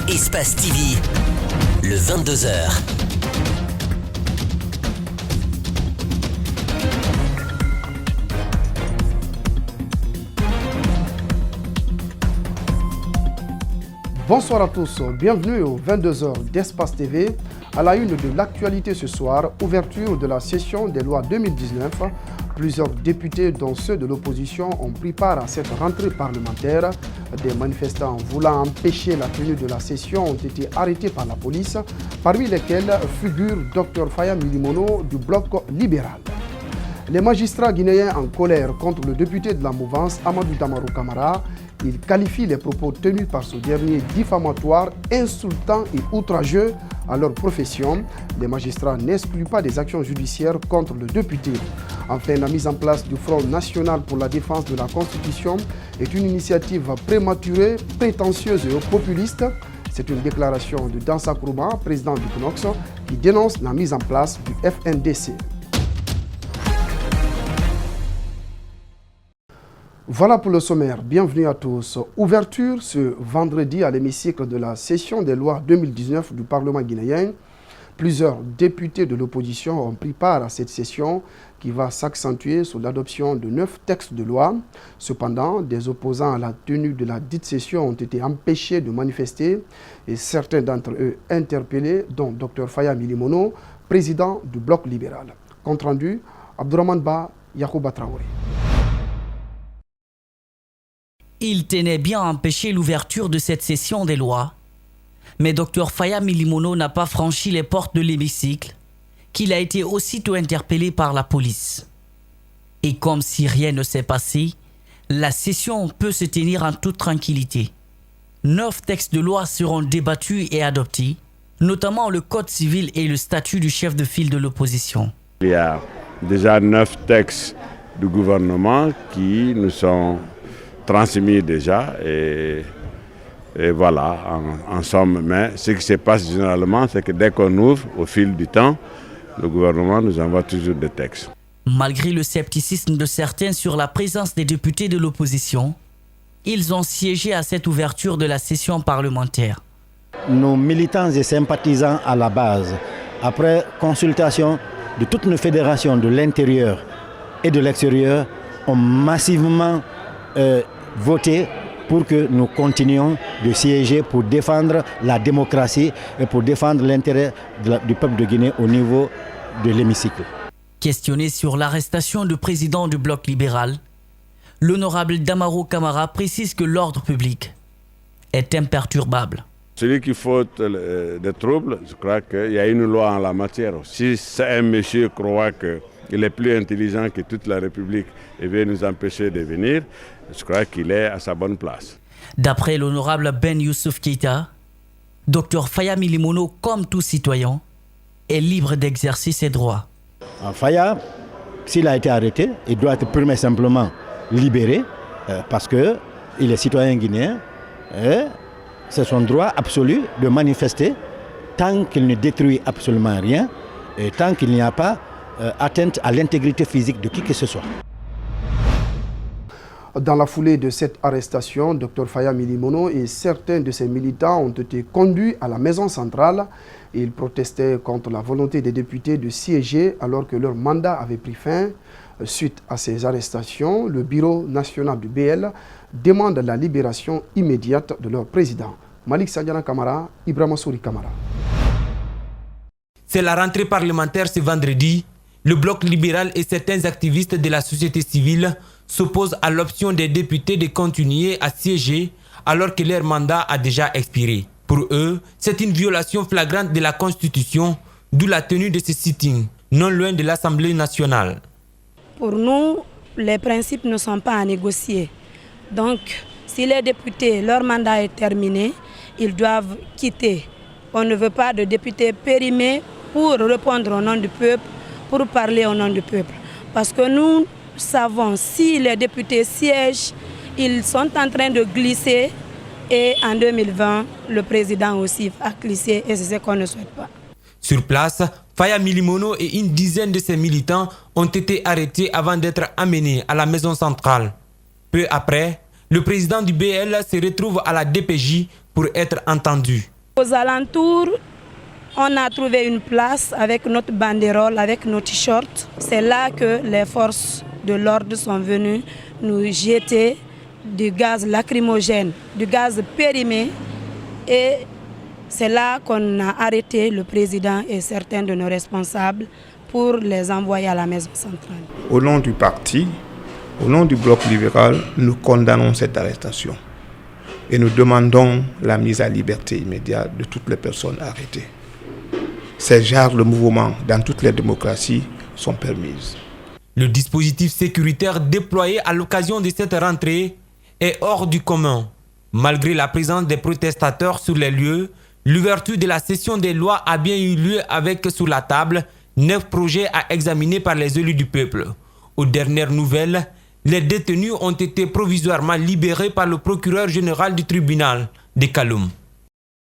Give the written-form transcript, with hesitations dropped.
Espace TV, le 22h. Bonsoir à tous, bienvenue aux 22h d'Espace TV. À la une de l'actualité ce soir, ouverture de la session des lois 2019. Plusieurs députés, dont ceux de l'opposition, ont pris part à cette rentrée parlementaire. Des manifestants voulant empêcher la tenue de la session ont été arrêtés par la police, parmi lesquels figure Dr Faya Milimono du bloc libéral. Les magistrats guinéens en colère contre le député de la mouvance, Amadou Damarou Camara. Il qualifie les propos tenus par ce dernier diffamatoires, insultants et outrageux à leur profession. Les magistrats n'excluent pas des actions judiciaires contre le député. Enfin, la mise en place du Front national pour la défense de la Constitution est une initiative prématurée, prétentieuse et populiste. C'est une déclaration de Dansa Kourouma, président du CNOX, qui dénonce la mise en place du FNDC. Voilà pour le sommaire. Bienvenue à tous. Ouverture ce vendredi à l'hémicycle de la session des lois 2019 du Parlement guinéen. Plusieurs députés de l'opposition ont pris part à cette session qui va s'accentuer sur l'adoption de 9 textes de loi. Cependant, des opposants à la tenue de la dite session ont été empêchés de manifester et certains d'entre eux interpellés, dont Dr Faya Milimono, président du bloc libéral. Compte rendu, Abdourahmane Ba, Yacouba Traoré. Il tenait bien à empêcher l'ouverture de cette session des lois. Mais Dr Faya Milimono n'a pas franchi les portes de l'hémicycle, qu'il a été aussitôt interpellé par la police. Et comme si rien ne s'est passé, la session peut se tenir en toute tranquillité. 9 textes de loi seront débattus et adoptés, notamment le Code civil et le statut du chef de file de l'opposition. Il y a déjà 9 textes du gouvernement qui nous sont transmis déjà et voilà, en somme. Mais ce qui se passe généralement, c'est que dès qu'on ouvre, au fil du temps, le gouvernement nous envoie toujours des textes. Malgré le scepticisme de certains sur la présence des députés de l'opposition, ils ont siégé à cette ouverture de la session parlementaire. Nos militants et sympathisants à la base, après consultation de toutes nos fédérations de l'intérieur et de l'extérieur, ont massivement voter pour que nous continuions de siéger pour défendre la démocratie et pour défendre l'intérêt du peuple de Guinée au niveau de l'hémicycle. Questionné sur l'arrestation du président du bloc libéral, l'honorable Damarou Camara précise que l'ordre public est imperturbable. Celui qui faute des troubles, je crois qu'il y a une loi en la matière. Si un monsieur croit qu'il est plus intelligent que toute la République et veut nous empêcher de venir, je crois qu'il est à sa bonne place. D'après l'honorable Ben Youssouf Keïta, Dr Faya Milimono, comme tout citoyen, est libre d'exercer ses droits. Faya, s'il a été arrêté, il doit être purement et simplement libéré parce qu'il est citoyen guinéen et c'est son droit absolu de manifester tant qu'il ne détruit absolument rien et tant qu'il n'y a pas atteinte à l'intégrité physique de qui que ce soit. Dans la foulée de cette arrestation, Dr Faya Milimono et certains de ses militants ont été conduits à la maison centrale. Ils protestaient contre la volonté des députés de siéger alors que leur mandat avait pris fin. Suite à ces arrestations, le bureau national du BL demande la libération immédiate de leur président. Malik Sadiana Kamara, Ibrahima Souri Kamara. C'est la rentrée parlementaire ce vendredi. Le bloc libéral et certains activistes de la société civile s'opposent à l'option des députés de continuer à siéger alors que leur mandat a déjà expiré. Pour eux, c'est une violation flagrante de la Constitution, d'où la tenue de ce sitting, non loin de l'Assemblée nationale. Pour nous, les principes ne sont pas à négocier. Donc, si les députés, leur mandat est terminé, ils doivent quitter. On ne veut pas de députés périmés pour répondre au nom du peuple, pour parler au nom du peuple. Parce que nous savons, si les députés siègent, ils sont en train de glisser. Et en 2020, le président aussi a glissé et c'est ce qu'on ne souhaite pas. Sur place, Faya Milimono et une dizaine de ses militants ont été arrêtés avant d'être amenés à la maison centrale. Peu après, le président du BL se retrouve à la DPJ pour être entendu. Aux alentours, on a trouvé une place avec notre banderole, avec nos t-shirts. C'est là que les forces de l'ordre sont venues nous jeter du gaz lacrymogène, du gaz périmé. Et c'est là qu'on a arrêté le président et certains de nos responsables pour les envoyer à la maison centrale. Au nom du parti, au nom du bloc libéral, nous condamnons cette arrestation et nous demandons la mise à liberté immédiate de toutes les personnes arrêtées. Ces genres de mouvements dans toutes les démocraties sont permises. Le dispositif sécuritaire déployé à l'occasion de cette rentrée est hors du commun. Malgré la présence des protestateurs sur les lieux, l'ouverture de la session des lois a bien eu lieu avec sur la table 9 projets à examiner par les élus du peuple. Aux dernières nouvelles, les détenus ont été provisoirement libérés par le procureur général du tribunal de Kaloum.